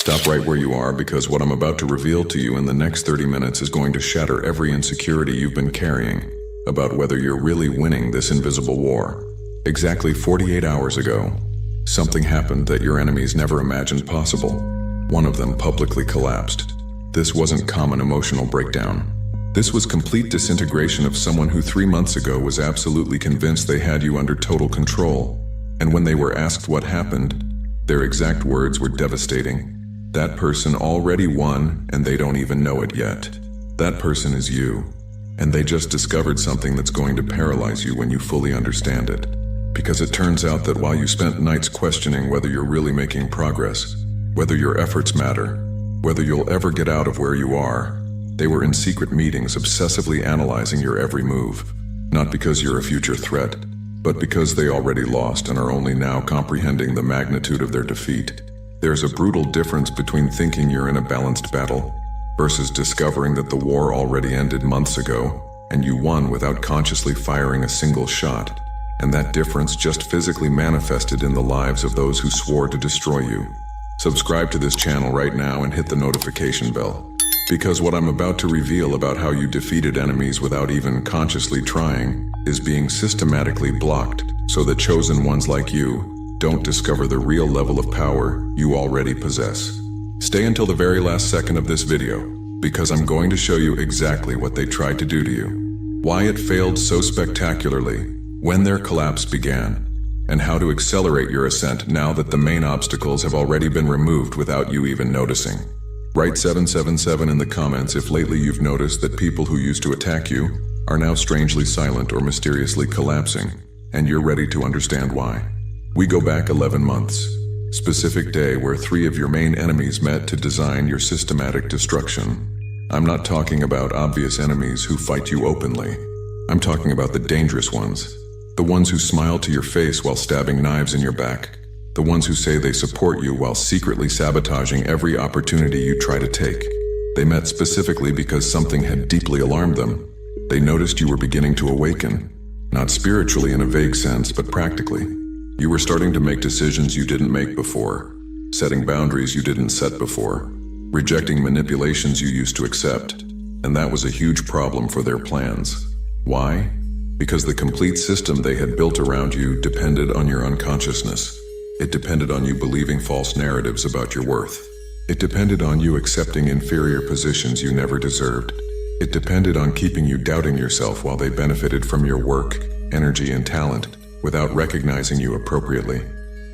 Stop right where you are, because what I'm about to reveal to you in the next 30 minutes is going to shatter every insecurity you've been carrying about whether you're really winning this invisible war. Exactly 48 hours ago, something happened that your enemies never imagined possible. One of them publicly collapsed. This wasn't common emotional breakdown. This was complete disintegration of someone who 3 months ago was absolutely convinced they had you under total control. And when they were asked what happened, their exact words were devastating. That person already won, and they don't even know it yet. That person is you, and they just discovered something that's going to paralyze you when you fully understand it. Because it turns out that while you spent nights questioning whether you're really making progress, whether your efforts matter, whether you'll ever get out of where you are, they were in secret meetings obsessively analyzing your every move. Not because you're a future threat, but because they already lost and are only now comprehending the magnitude of their defeat. There's a brutal difference between thinking you're in a balanced battle versus discovering that the war already ended months ago and you won without consciously firing a single shot. And that difference just physically manifested in the lives of those who swore to destroy you. Subscribe to this channel right now and hit the notification bell, because what I'm about to reveal about how you defeated enemies without even consciously trying is being systematically blocked so that chosen ones like you don't discover the real level of power you already possess. Stay until the very last second of this video, because I'm going to show you exactly what they tried to do to you, why it failed so spectacularly, when their collapse began, and how to accelerate your ascent now that the main obstacles have already been removed without you even noticing. Write 777 in the comments if lately you've noticed that people who used to attack you are now strangely silent or mysteriously collapsing, and you're ready to understand why. We go back 11 months, specific day where 3 of your main enemies met to design your systematic destruction. I'm not talking about obvious enemies who fight you openly. I'm talking about the dangerous ones, the ones who smile to your face while stabbing knives in your back, the ones who say they support you while secretly sabotaging every opportunity you try to take. They met specifically because something had deeply alarmed them. They noticed you were beginning to awaken, not spiritually in a vague sense, but practically. You were starting to make decisions you didn't make before, setting boundaries you didn't set before, rejecting manipulations you used to accept, and that was a huge problem for their plans. Why? Because the complete system they had built around you depended on your unconsciousness. It depended on you believing false narratives about your worth. It depended on you accepting inferior positions you never deserved. It depended on keeping you doubting yourself while they benefited from your work, energy, and talent, without recognizing you appropriately.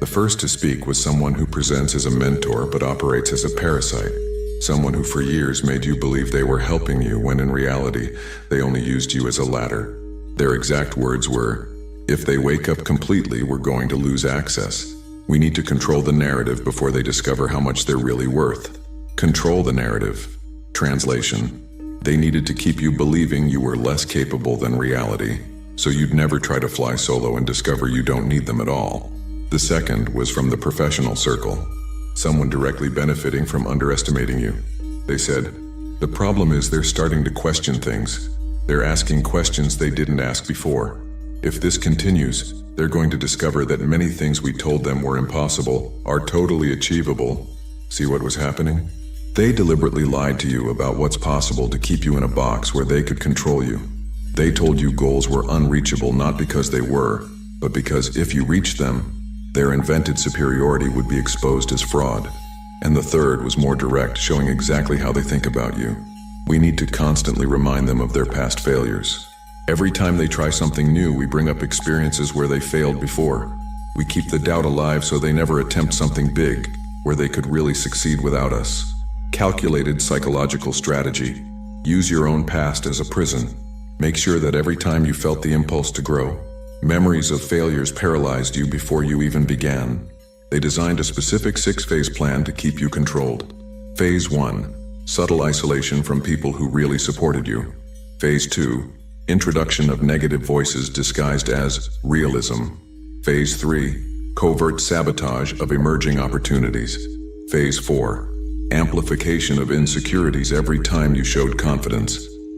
The first to speak was someone who presents as a mentor but operates as a parasite. Someone who for years made you believe they were helping you when in reality, they only used you as a ladder. Their exact words were, "If they wake up completely, we're going to lose access. We need to control the narrative before they discover how much they're really worth." Control the narrative. Translation: they needed to keep you believing you were less capable than reality, so you'd never try to fly solo and discover you don't need them at all. The second was from the professional circle, someone directly benefiting from underestimating you. They said, "The problem is they're starting to question things. They're asking questions they didn't ask before. If this continues, they're going to discover that many things we told them were impossible are totally achievable." See what was happening? They deliberately lied to you about what's possible to keep you in a box where they could control you. They told you goals were unreachable not because they were, but because if you reached them, their invented superiority would be exposed as fraud. And the third was more direct, showing exactly how they think about you. We need to constantly remind them of their past failures. Every time they try something new, we bring up experiences where they failed before. We keep the doubt alive so they never attempt something big, where they could really succeed without us. Calculated psychological strategy. Use your own past as a prison. Make sure that every time you felt the impulse to grow, memories of failures paralyzed you before you even began. They designed a specific 6-phase plan to keep you controlled. Phase 1. Subtle isolation from people who really supported you. Phase 2. Introduction of negative voices disguised as realism. Phase 3. Covert sabotage of emerging opportunities. Phase 4. Amplification of insecurities every time you showed confidence.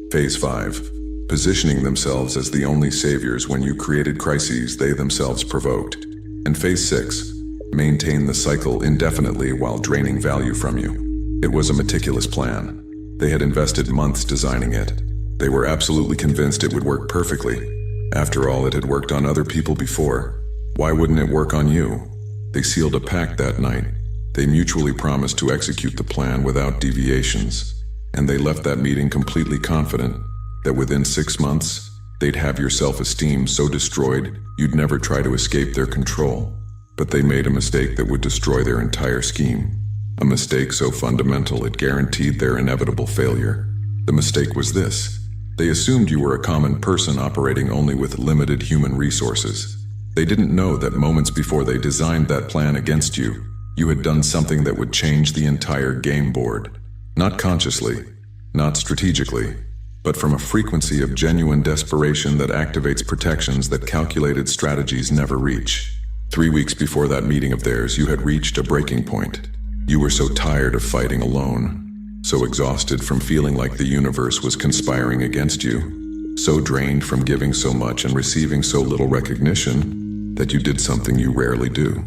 Phase 5. Positioning themselves as the only saviors when you created crises they themselves provoked. And Phase 6. maintain the cycle indefinitely while draining value from you. It was a meticulous plan. They had invested months designing it. They were absolutely convinced it would work perfectly. After all, it had worked on other people before. Why wouldn't it work on you? They sealed a pact that night. They mutually promised to execute the plan without deviations. And they left that meeting completely confident that within 6 months, they'd have your self-esteem so destroyed you'd never try to escape their control. But they made a mistake that would destroy their entire scheme. A mistake so fundamental it guaranteed their inevitable failure. The mistake was this. They assumed you were a common person operating only with limited human resources. They didn't know that moments before they designed that plan against you, you had done something that would change the entire game board. Not consciously, not strategically, but from a frequency of genuine desperation that activates protections that calculated strategies never reach. 3 weeks before that meeting of theirs, you had reached a breaking point. You were so tired of fighting alone, so exhausted from feeling like the universe was conspiring against you, so drained from giving so much and receiving so little recognition that you did something you rarely do.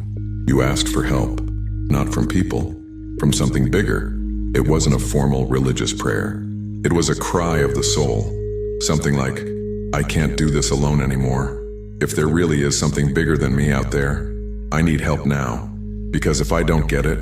You asked for help, not from people, from something bigger. It wasn't a formal religious prayer. It was a cry of the soul, something like, I can't do this alone anymore. If there really is something bigger than me out there, I need help now, because if I don't get it,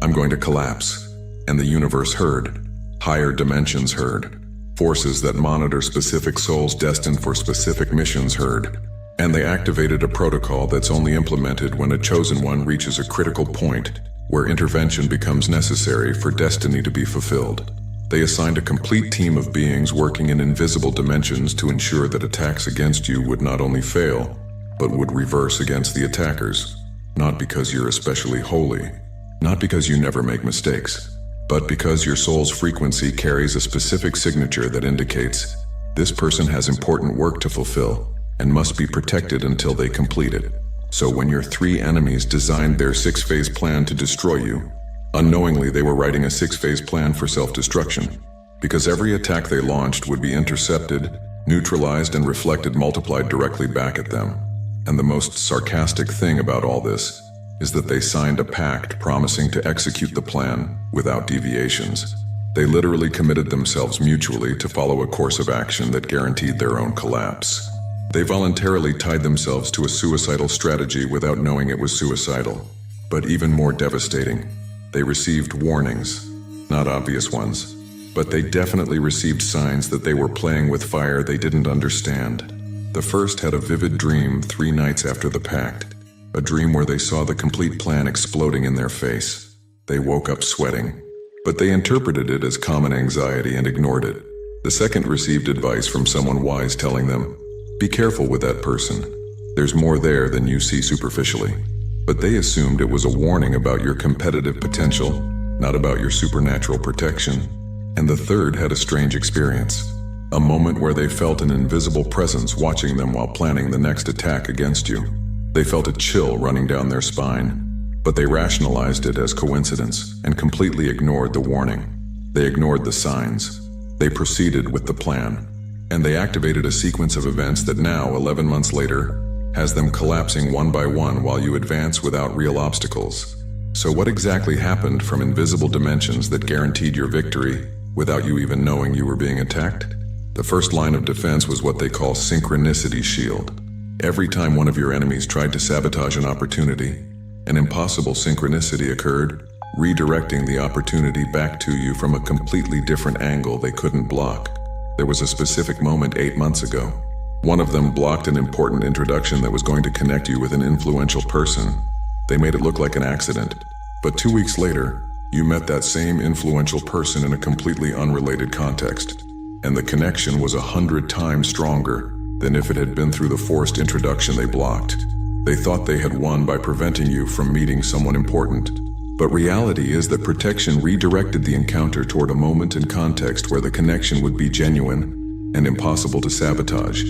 I'm going to collapse. And the universe heard. Higher dimensions heard. Forces that monitor specific souls destined for specific missions heard. And they activated a protocol that's only implemented when a chosen one reaches a critical point where intervention becomes necessary for destiny to be fulfilled. They assigned a complete team of beings working in invisible dimensions to ensure that attacks against you would not only fail, but would reverse against the attackers. Not because you're especially holy, not because you never make mistakes, but because your soul's frequency carries a specific signature that indicates this person has important work to fulfill and must be protected until they complete it. So when your 3 enemies designed their 6-phase plan to destroy you, unknowingly they were writing a 6-phase plan for self-destruction, because every attack they launched would be intercepted, neutralized, and reflected multiplied directly back at them. And the most sarcastic thing about all this is that they signed a pact promising to execute the plan without deviations. They literally committed themselves mutually to follow a course of action that guaranteed their own collapse. They voluntarily tied themselves to a suicidal strategy without knowing it was suicidal. But even more devastating, they received warnings, not obvious ones, but they definitely received signs that they were playing with fire they didn't understand. The first had a vivid dream 3 nights after the pact, a dream where they saw the complete plan exploding in their face. They woke up sweating, but they interpreted it as common anxiety and ignored it. The second received advice from someone wise telling them, be careful with that person. There's more there than you see superficially. But they assumed it was a warning about your competitive potential, not about your supernatural protection. And the third had a strange experience, a moment where they felt an invisible presence watching them while planning the next attack against you. They felt a chill running down their spine, but they rationalized it as coincidence and completely ignored the warning. They ignored the signs. They proceeded with the plan, and they activated a sequence of events that now, 11 months later, has them collapsing one by one while you advance without real obstacles. So what exactly happened from invisible dimensions that guaranteed your victory without you even knowing you were being attacked? The first line of defense was what they call synchronicity shield. Every time one of your enemies tried to sabotage an opportunity, an impossible synchronicity occurred, redirecting the opportunity back to you from a completely different angle they couldn't block. There was a specific moment 8 months ago. One of them blocked an important introduction that was going to connect you with an influential person. They made it look like an accident. But 2 weeks later, you met that same influential person in a completely unrelated context. And the connection was 100 times stronger than if it had been through the forced introduction they blocked. They thought they had won by preventing you from meeting someone important. But reality is that protection redirected the encounter toward a moment and context where the connection would be genuine and impossible to sabotage.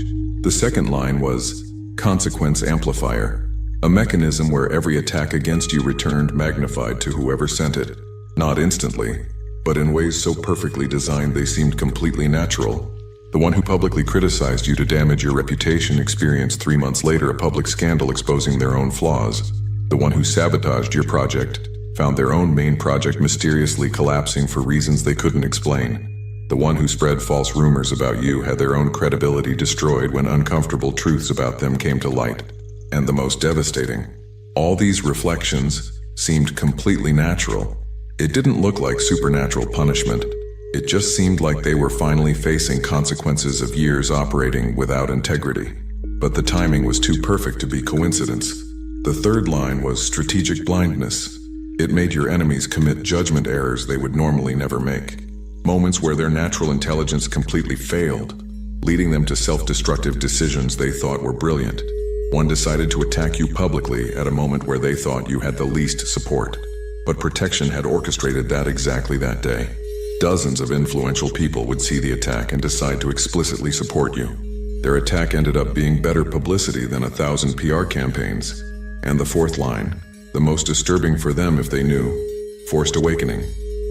The second line was consequence amplifier, a mechanism where every attack against you returned magnified to whoever sent it, not instantly, but in ways so perfectly designed they seemed completely natural. The one who publicly criticized you to damage your reputation experienced 3 months later a public scandal exposing their own flaws. The one who sabotaged your project found their own main project mysteriously collapsing for reasons they couldn't explain. The one who spread false rumors about you had their own credibility destroyed when uncomfortable truths about them came to light. And the most devastating, all these reflections seemed completely natural. It didn't look like supernatural punishment. It just seemed like they were finally facing consequences of years operating without integrity. But the timing was too perfect to be coincidence. The third line was strategic blindness. It made your enemies commit judgment errors they would normally never make. Moments where their natural intelligence completely failed, leading them to self-destructive decisions they thought were brilliant. One decided to attack you publicly at a moment where they thought you had the least support. But protection had orchestrated that exactly that day. Dozens of influential people would see the attack and decide to explicitly support you. Their attack ended up being better publicity than 1,000 PR campaigns. And the fourth line, the most disturbing for them if they knew, forced awakening.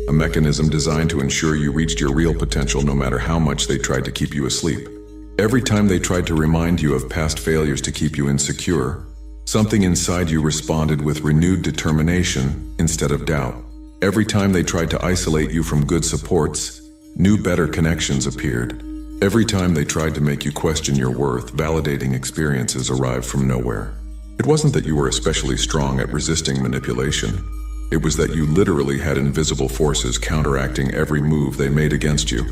A mechanism designed to ensure you reached your real potential no matter how much they tried to keep you asleep. Every time they tried to remind you of past failures to keep you insecure, something inside you responded with renewed determination instead of doubt. Every time they tried to isolate you from good supports, new better connections appeared. Every time they tried to make you question your worth, validating experiences arrived from nowhere. It wasn't that you were especially strong at resisting manipulation. It was that you literally had invisible forces counteracting every move they made against you.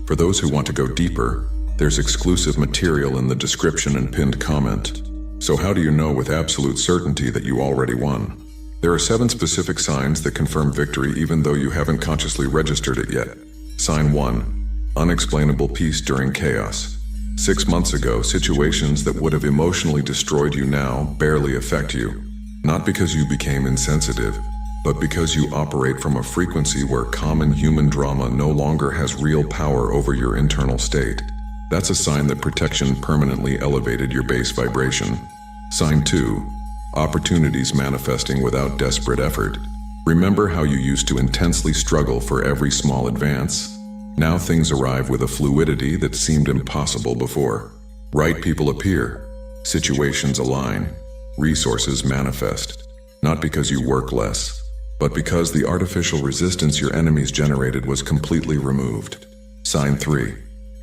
For those who want to go deeper, there's exclusive material in the description and pinned comment. So how do you know with absolute certainty that you already won? There are 7 specific signs that confirm victory even though you haven't consciously registered it yet. Sign 1. Unexplainable peace during chaos. 6 months ago, situations that would have emotionally destroyed you now barely affect you. Not because you became insensitive, but because you operate from a frequency where common human drama no longer has real power over your internal state. That's a sign that protection permanently elevated your base vibration. Sign 2. Opportunities manifesting without desperate effort. Remember how you used to intensely struggle for every small advance? Now things arrive with a fluidity that seemed impossible before. Right people appear, situations align, resources manifest. Not because you work less, but because the artificial resistance your enemies generated was completely removed. Sign 3.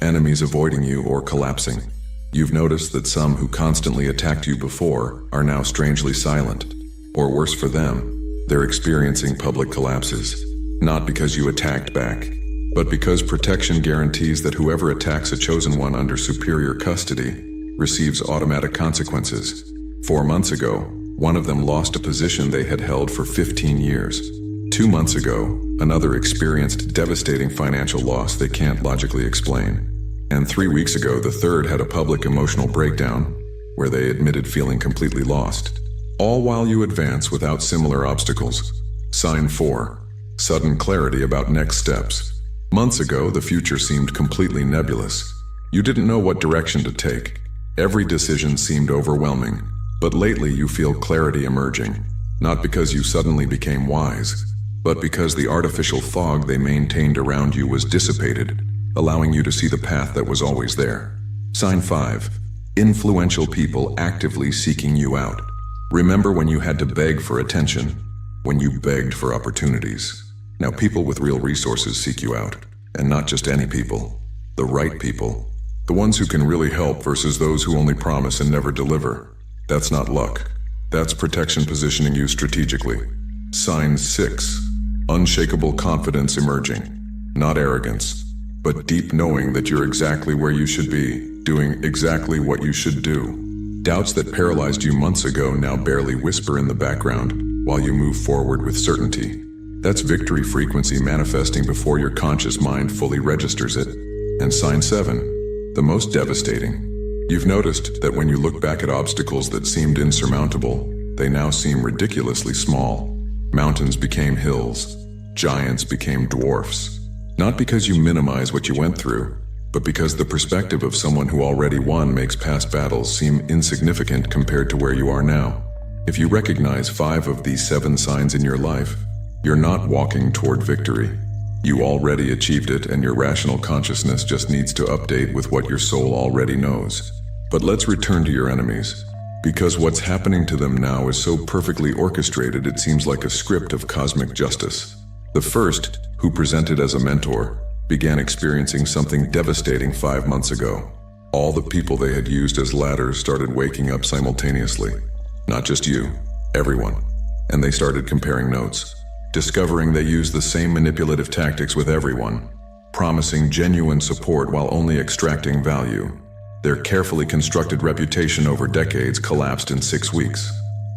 Enemies avoiding you or collapsing. You've noticed that some who constantly attacked you before are now strangely silent. Or worse for them, they're experiencing public collapses. Not because you attacked back, but because protection guarantees that whoever attacks a chosen one under superior custody receives automatic consequences. 4 months ago, one of them lost a position they had held for 15 years. 2 months ago, another experienced devastating financial loss they can't logically explain. And 3 weeks ago, the third had a public emotional breakdown where they admitted feeling completely lost. All while you advance without similar obstacles. Sign 4. Sudden clarity about next steps. Months ago, the future seemed completely nebulous. You didn't know what direction to take. Every decision seemed overwhelming. But lately you feel clarity emerging. Not because you suddenly became wise, but because the artificial fog they maintained around you was dissipated, allowing you to see the path that was always there. Sign 5. Influential people actively seeking you out. Remember when you had to beg for attention, when you begged for opportunities. Now people with real resources seek you out, and not just any people, the right people. The ones who can really help versus those who only promise and never deliver. That's not luck. That's protection positioning you strategically. Sign 6. Unshakable confidence emerging. Not arrogance, but deep knowing that you're exactly where you should be, doing exactly what you should do. Doubts that paralyzed you months ago now barely whisper in the background while you move forward with certainty. That's victory frequency manifesting before your conscious mind fully registers it. And sign 7. The most devastating. You've noticed that when you look back at obstacles that seemed insurmountable, they now seem ridiculously small. Mountains became hills. Giants became dwarfs. Not because you minimize what you went through, but because the perspective of someone who already won makes past battles seem insignificant compared to where you are now. If you recognize 5 of these 7 signs in your life, you're not walking toward victory. You already achieved it, and your rational consciousness just needs to update with what your soul already knows. But let's return to your enemies. Because what's happening to them now is so perfectly orchestrated it seems like a script of cosmic justice. The first, who presented as a mentor, began experiencing something devastating 5 months ago. All the people they had used as ladders started waking up simultaneously. Not just you, everyone. And they started comparing notes, discovering they used the same manipulative tactics with everyone, promising genuine support while only extracting value. Their carefully constructed reputation over decades collapsed in 6 weeks.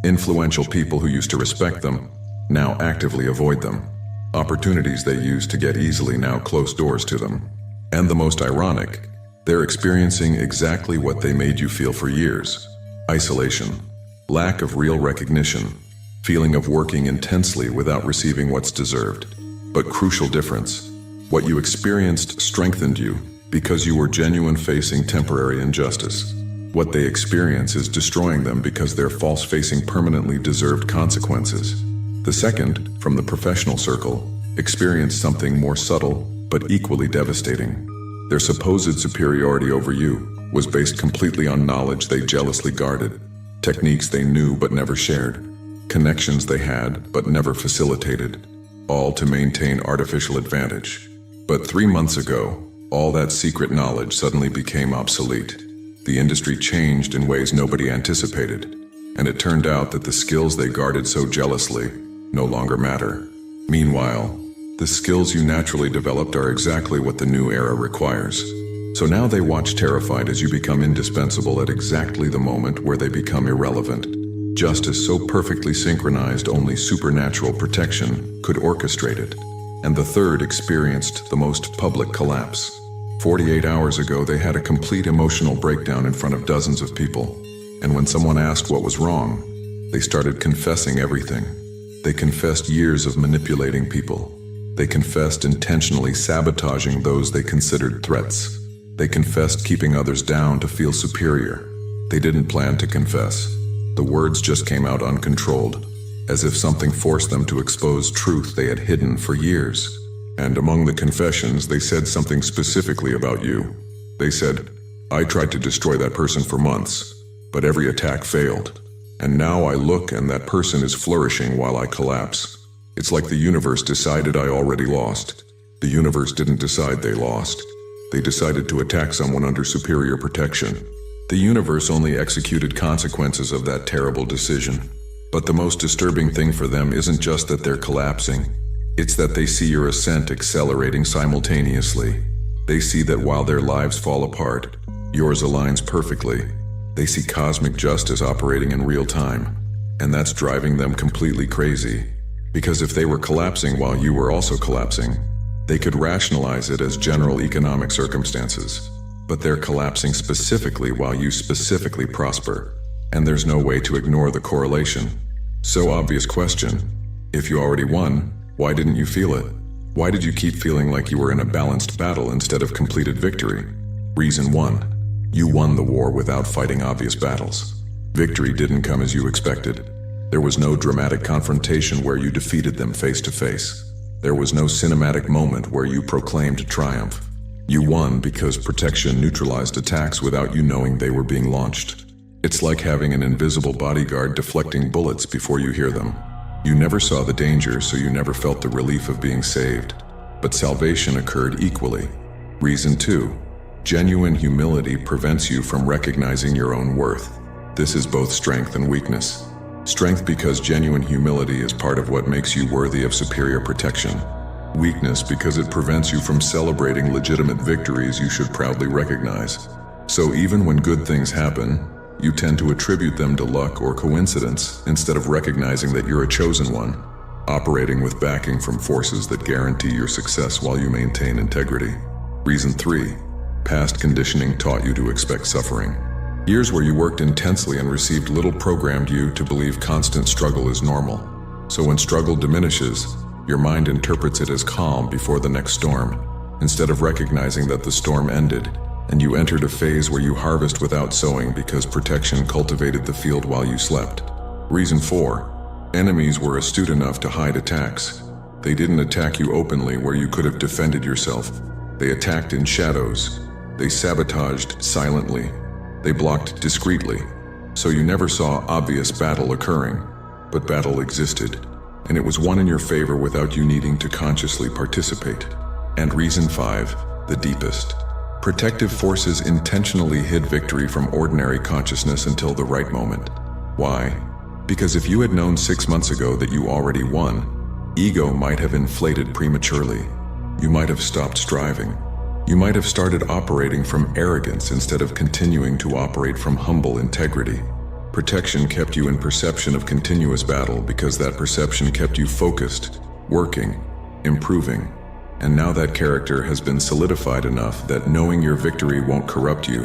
Influential people who used to respect them now actively avoid them. Opportunities they used to get easily now close doors to them. And the most ironic, they're experiencing exactly what they made you feel for years. Isolation, lack of real recognition, feeling of working intensely without receiving what's deserved. But crucial difference, what you experienced strengthened you because you were genuine facing temporary injustice. What they experience is destroying them because they're false facing permanently deserved consequences. The second, from the professional circle, experienced something more subtle but equally devastating. Their supposed superiority over you was based completely on knowledge they jealously guarded, techniques they knew but never shared, connections they had but never facilitated, all to maintain artificial advantage. But 3 months ago, all that secret knowledge suddenly became obsolete. The industry changed in ways nobody anticipated, and it turned out that the skills they guarded so jealously no longer matter. Meanwhile, the skills you naturally developed are exactly what the new era requires. So now they watch terrified as you become indispensable at exactly the moment where they become irrelevant. Justice so perfectly synchronized only supernatural protection could orchestrate it. And the third experienced the most public collapse. 48 hours ago, they had a complete emotional breakdown in front of dozens of people. And when someone asked what was wrong, they started confessing everything. They confessed years of manipulating people. They confessed intentionally sabotaging those they considered threats. They confessed keeping others down to feel superior. They didn't plan to confess. The words just came out uncontrolled, as if something forced them to expose truth they had hidden for years. And among the confessions, they said something specifically about you. They said, "I tried to destroy that person for months, but every attack failed. And now I look and that person is flourishing while I collapse. It's like the universe decided I already lost." The universe didn't decide they lost. They decided to attack someone under superior protection. The universe only executed consequences of that terrible decision. But the most disturbing thing for them isn't just that they're collapsing. It's that they see your ascent accelerating simultaneously. They see that while their lives fall apart, yours aligns perfectly. They see cosmic justice operating in real time. And that's driving them completely crazy. Because if they were collapsing while you were also collapsing, they could rationalize it as general economic circumstances. But they're collapsing specifically while you specifically prosper. And there's no way to ignore the correlation. So obvious question. If you already won, why didn't you feel it? Why did you keep feeling like you were in a balanced battle instead of completed victory? Reason 1. You won the war without fighting obvious battles. Victory didn't come as you expected. There was no dramatic confrontation where you defeated them face to face. There was no cinematic moment where you proclaimed triumph. You won because protection neutralized attacks without you knowing they were being launched. It's like having an invisible bodyguard deflecting bullets before you hear them. You never saw the danger, so you never felt the relief of being saved. But salvation occurred equally. Reason 2. Genuine humility prevents you from recognizing your own worth. This is both strength and weakness. Strength because genuine humility is part of what makes you worthy of superior protection. Weakness because it prevents you from celebrating legitimate victories you should proudly recognize. So even when good things happen, you tend to attribute them to luck or coincidence instead of recognizing that you're a chosen one, operating with backing from forces that guarantee your success while you maintain integrity. Reason 3. Past conditioning taught you to expect suffering. Years where you worked intensely and received little programmed you to believe constant struggle is normal. So when struggle diminishes, your mind interprets it as calm before the next storm, instead of recognizing that the storm ended, and you entered a phase where you harvest without sowing because protection cultivated the field while you slept. Reason 4. Enemies were astute enough to hide attacks. They didn't attack you openly where you could have defended yourself. They attacked in shadows. They sabotaged silently. They blocked discreetly. So you never saw obvious battle occurring, but battle existed, and it was won in your favor without you needing to consciously participate. And reason 5, the deepest. Protective forces intentionally hid victory from ordinary consciousness until the right moment. Why? Because if you had known 6 months ago that you already won, ego might have inflated prematurely. You might have stopped striving. You might have started operating from arrogance instead of continuing to operate from humble integrity. Protection kept you in perception of continuous battle because that perception kept you focused, working, improving. And now that character has been solidified enough that knowing your victory won't corrupt you,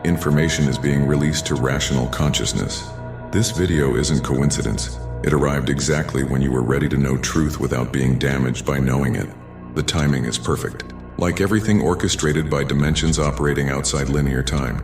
information is being released to rational consciousness. This video isn't coincidence. It arrived exactly when you were ready to know truth without being damaged by knowing it. The timing is perfect. Like everything orchestrated by dimensions operating outside linear time.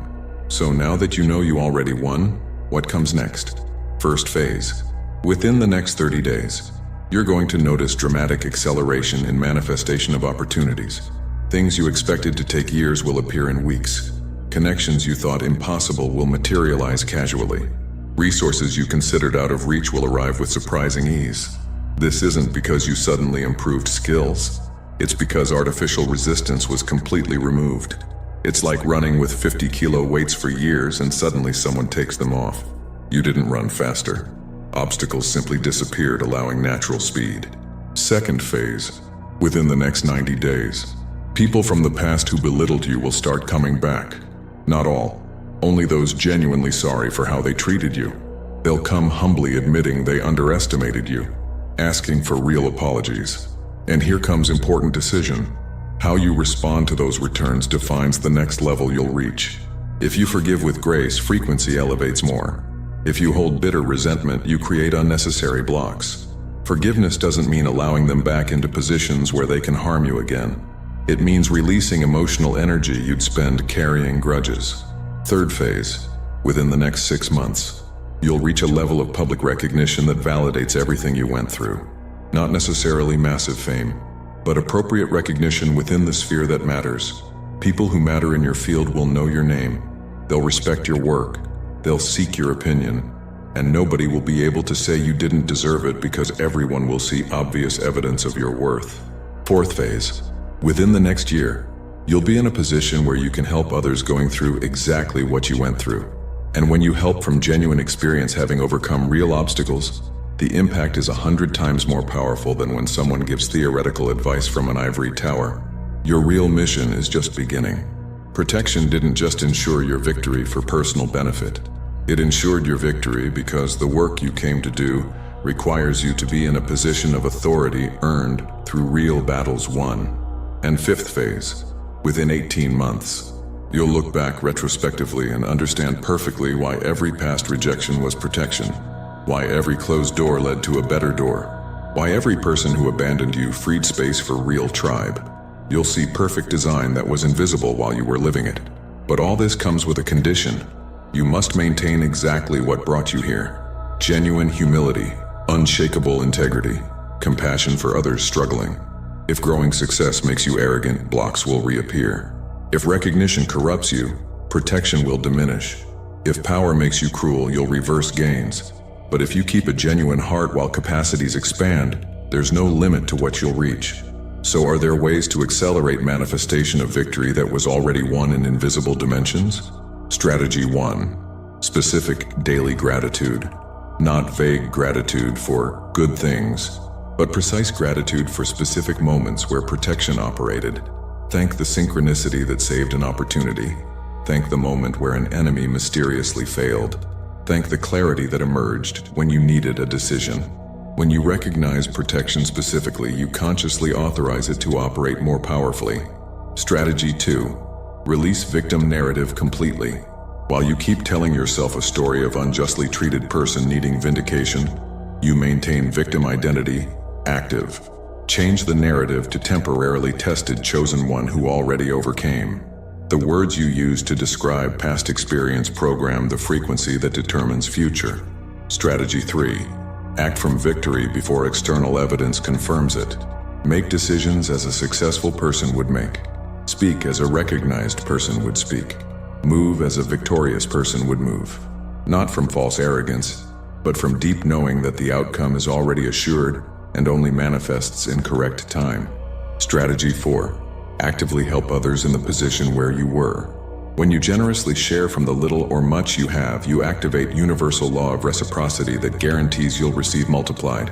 So now that you know you already won, what comes next? First phase. Within the next 30 days, you're going to notice dramatic acceleration in manifestation of opportunities. Things you expected to take years will appear in weeks. Connections you thought impossible will materialize casually. Resources you considered out of reach will arrive with surprising ease. This isn't because you suddenly improved skills. It's because artificial resistance was completely removed. It's like running with 50-kilo weights for years and suddenly someone takes them off. You didn't run faster. Obstacles simply disappeared, allowing natural speed. Second phase. Within the next 90 days, people from the past who belittled you will start coming back. Not all. Only those genuinely sorry for how they treated you. They'll come humbly admitting they underestimated you, asking for real apologies. And here comes important decision. How you respond to those returns defines the next level you'll reach. If you forgive with grace, frequency elevates more. If you hold bitter resentment, you create unnecessary blocks. Forgiveness doesn't mean allowing them back into positions where they can harm you again. It means releasing emotional energy you'd spend carrying grudges. Third phase. Within the next 6 months, you'll reach a level of public recognition that validates everything you went through. Not necessarily massive fame, but appropriate recognition within the sphere that matters. People who matter in your field will know your name. They'll respect your work. They'll seek your opinion. And nobody will be able to say you didn't deserve it because everyone will see obvious evidence of your worth. Fourth phase. Within the next year, you'll be in a position where you can help others going through exactly what you went through. And when you help from genuine experience having overcome real obstacles, the impact is 100 times more powerful than when someone gives theoretical advice from an ivory tower. Your real mission is just beginning. Protection didn't just ensure your victory for personal benefit. It ensured your victory because the work you came to do requires you to be in a position of authority earned through real battles won. And fifth phase. Within 18 months, you'll look back retrospectively and understand perfectly why every past rejection was protection. Why every closed door led to a better door. Why every person who abandoned you freed space for real tribe. You'll see perfect design that was invisible while you were living it. But all this comes with a condition. You must maintain exactly what brought you here. Genuine humility, unshakable integrity, compassion for others struggling. If growing success makes you arrogant, blocks will reappear. If recognition corrupts you, protection will diminish. If power makes you cruel, you'll reverse gains. But if you keep a genuine heart while capacities expand, there's no limit to what you'll reach. So are there ways to accelerate manifestation of victory that was already won in invisible dimensions? Strategy 1. Specific daily gratitude. Not vague gratitude for good things, but precise gratitude for specific moments where protection operated. Thank the synchronicity that saved an opportunity. Thank the moment where an enemy mysteriously failed. Thank the clarity that emerged when you needed a decision. When you recognize protection specifically, you consciously authorize it to operate more powerfully. Strategy 2. Release victim narrative completely. While you keep telling yourself a story of unjustly treated person needing vindication, you maintain victim identity active. Change the narrative to temporarily tested chosen one who already overcame. The words you use to describe past experience program the frequency that determines future. Strategy 3. Act from victory before external evidence confirms it. Make decisions as a successful person would make. Speak as a recognized person would speak. Move as a victorious person would move. Not from false arrogance, but from deep knowing that the outcome is already assured and only manifests in correct time. Strategy 4. Actively help others in the position where you were. When you generously share from the little or much you have, you activate universal law of reciprocity that guarantees you'll receive multiplied.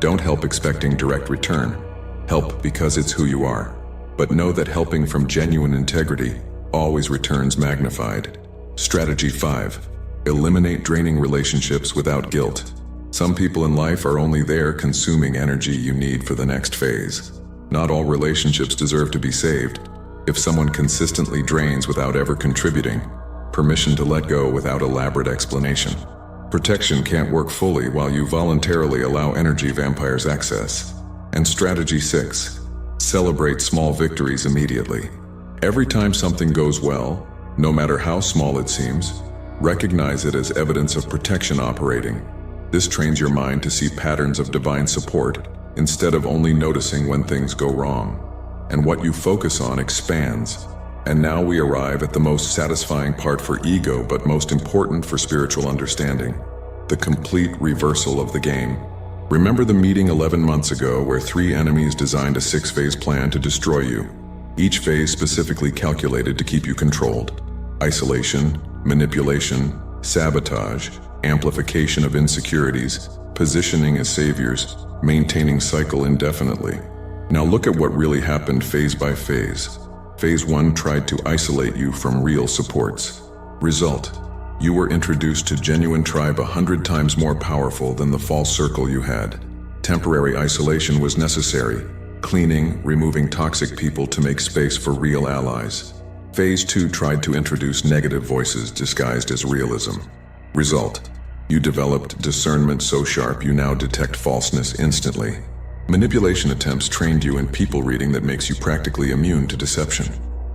Don't help expecting direct return. Help because it's who you are. But know that helping from genuine integrity always returns magnified. Strategy 5. Eliminate draining relationships without guilt. Some people in life are only there consuming energy you need for the next phase. Not all relationships deserve to be saved. If someone consistently drains without ever contributing, permission to let go without elaborate explanation. Protection can't work fully while you voluntarily allow energy vampires access. And strategy 6. Celebrate small victories immediately. Every time something goes well, no matter how small it seems, recognize it as evidence of protection operating. This trains your mind to see patterns of divine support instead of only noticing when things go wrong. And what you focus on expands. And now we arrive at the most satisfying part for ego, but most important for spiritual understanding: the complete reversal of the game. Remember the meeting 11 months ago where 3 enemies designed a 6-phase plan to destroy you, each phase specifically calculated to keep you controlled: isolation, manipulation, sabotage, amplification of insecurities, positioning as saviors, maintaining cycle indefinitely. Now look at what really happened phase by phase. Phase 1 tried to isolate you from real supports. Result: you were introduced to genuine tribe 100 times more powerful than the false circle you had. Temporary isolation was necessary, cleaning, removing toxic people to make space for real allies. Phase 2 tried to introduce negative voices disguised as realism. Result: you developed discernment so sharp you now detect falseness instantly. Manipulation attempts trained you in people reading that makes you practically immune to deception.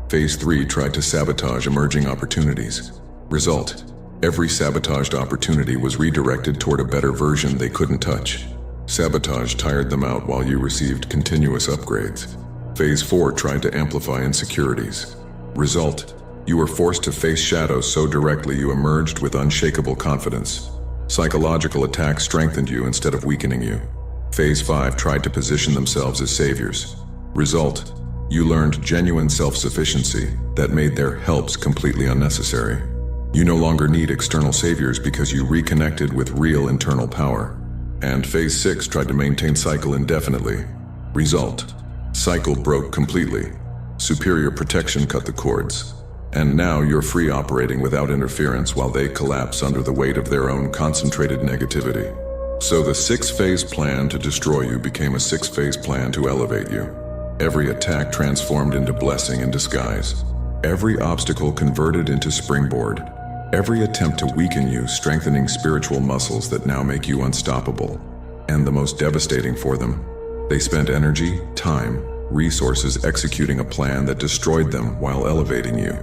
Phase 3 tried to sabotage emerging opportunities. Result: every sabotaged opportunity was redirected toward a better version they couldn't touch. Sabotage tired them out while you received continuous upgrades. Phase 4 tried to amplify insecurities. Result: you were forced to face shadows so directly you emerged with unshakable confidence. Psychological attacks strengthened you instead of weakening you. Phase 5 tried to position themselves as saviors. Result: you learned genuine self-sufficiency that made their helps completely unnecessary. You no longer need external saviors because you reconnected with real internal power. And Phase 6 tried to maintain cycle indefinitely. Result: cycle broke completely. Superior protection cut the cords. And now you're free operating without interference while they collapse under the weight of their own concentrated negativity. So the 6-phase plan to destroy you became a 6-phase plan to elevate you. Every attack transformed into blessing in disguise. Every obstacle converted into springboard. Every attempt to weaken you strengthening spiritual muscles that now make you unstoppable. And the most devastating for them, they spent energy, time, resources executing a plan that destroyed them while elevating you.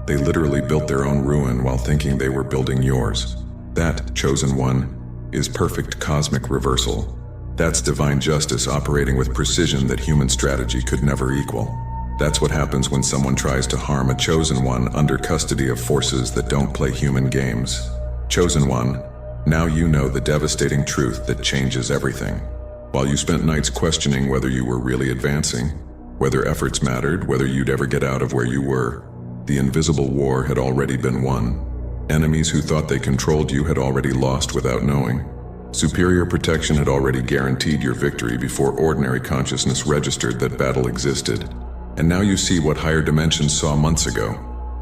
They literally built their own ruin while thinking they were building yours. That, chosen one, is perfect cosmic reversal. That's divine justice operating with precision that human strategy could never equal. That's what happens when someone tries to harm a chosen one under custody of forces that don't play human games. Chosen one, now you know the devastating truth that changes everything. While you spent nights questioning whether you were really advancing, whether efforts mattered, whether you'd ever get out of where you were, the invisible war had already been won. Enemies who thought they controlled you had already lost without knowing. Superior protection had already guaranteed your victory before ordinary consciousness registered that battle existed. And now you see what higher dimensions saw months ago.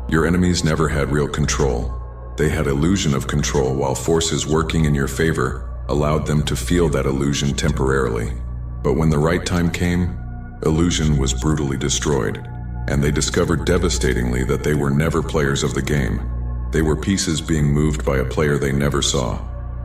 Your enemies never had real control. They had illusion of control while forces working in your favor allowed them to feel that illusion temporarily. But when the right time came, illusion was brutally destroyed. And they discovered devastatingly that they were never players of the game. They were pieces being moved by a player they never saw.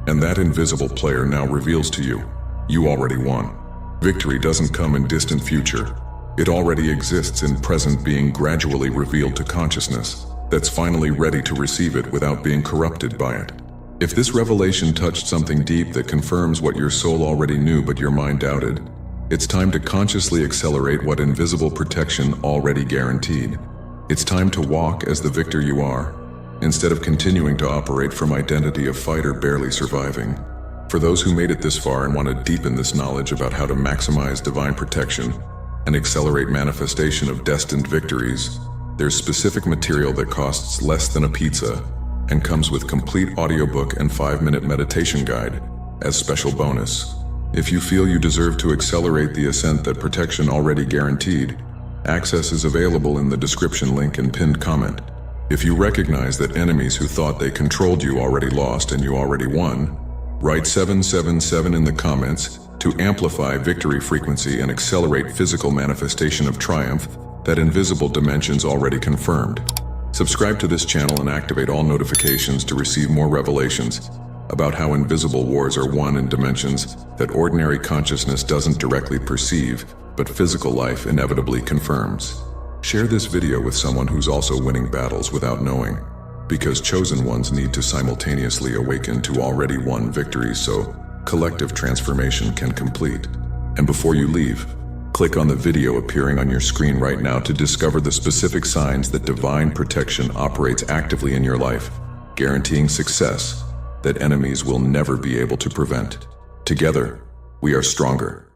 And that invisible player now reveals to you, you already won. Victory doesn't come in distant future. It already exists in present being gradually revealed to consciousness that's finally ready to receive it without being corrupted by it. If this revelation touched something deep that confirms what your soul already knew but your mind doubted, it's time to consciously accelerate what invisible protection already guaranteed. It's time to walk as the victor you are. instead of continuing to operate from identity of fighter barely surviving. For those who made it this far and want to deepen this knowledge about how to maximize divine protection and accelerate manifestation of destined victories, there's specific material that costs less than a pizza and comes with complete audiobook and 5-minute meditation guide as special bonus. If you feel you deserve to accelerate the ascent that protection already guaranteed, access is available in the description link and pinned comment. If you recognize that enemies who thought they controlled you already lost and you already won, write 777 in the comments to amplify victory frequency and accelerate physical manifestation of triumph that invisible dimensions already confirmed. Subscribe to this channel and activate all notifications to receive more revelations about how invisible wars are won in dimensions that ordinary consciousness doesn't directly perceive, but physical life inevitably confirms. Share this video with someone who's also winning battles without knowing, because chosen ones need to simultaneously awaken to already won victories so collective transformation can complete. And before you leave, click on the video appearing on your screen right now to discover the specific signs that divine protection operates actively in your life, guaranteeing success that enemies will never be able to prevent. Together, we are stronger.